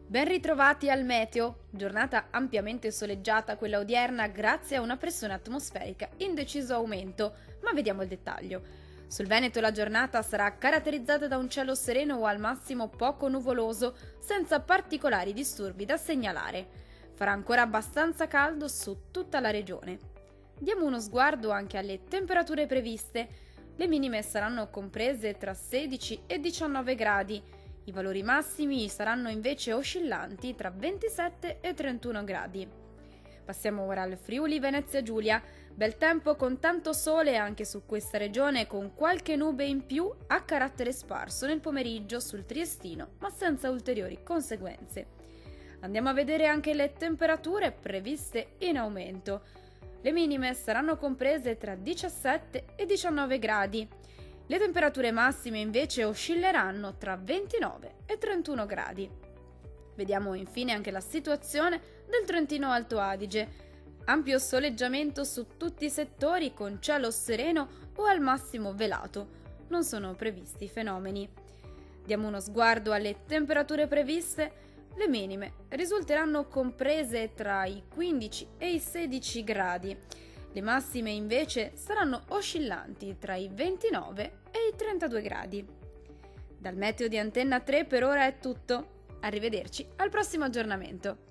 Ben ritrovati al meteo, giornata ampiamente soleggiata quella odierna grazie a una pressione atmosferica in deciso aumento, ma vediamo il dettaglio. Sul Veneto la giornata sarà caratterizzata da un cielo sereno o al massimo poco nuvoloso, senza particolari disturbi da segnalare. Farà ancora abbastanza caldo su tutta la regione. Diamo uno sguardo anche alle temperature previste. Le minime saranno comprese tra 16 e 19 gradi. I valori massimi saranno invece oscillanti tra 27 e 31 gradi. Passiamo ora al Friuli Venezia Giulia. Bel tempo con tanto sole anche su questa regione, con qualche nube in più a carattere sparso nel pomeriggio sul Triestino, ma senza ulteriori conseguenze. Andiamo a vedere anche le temperature previste in aumento. Le minime saranno comprese tra 17 e 19 gradi. Le temperature massime invece oscilleranno tra 29 e 31 gradi. Vediamo infine anche la situazione del Trentino Alto Adige. Ampio soleggiamento su tutti i settori con cielo sereno o al massimo velato. Non sono previsti fenomeni. Diamo uno sguardo alle temperature previste. Le minime risulteranno comprese tra i 15 e i 16 gradi. Le massime invece saranno oscillanti tra i 29 e i 32 gradi. Dal meteo di Antenna 3 per ora è tutto. Arrivederci al prossimo aggiornamento.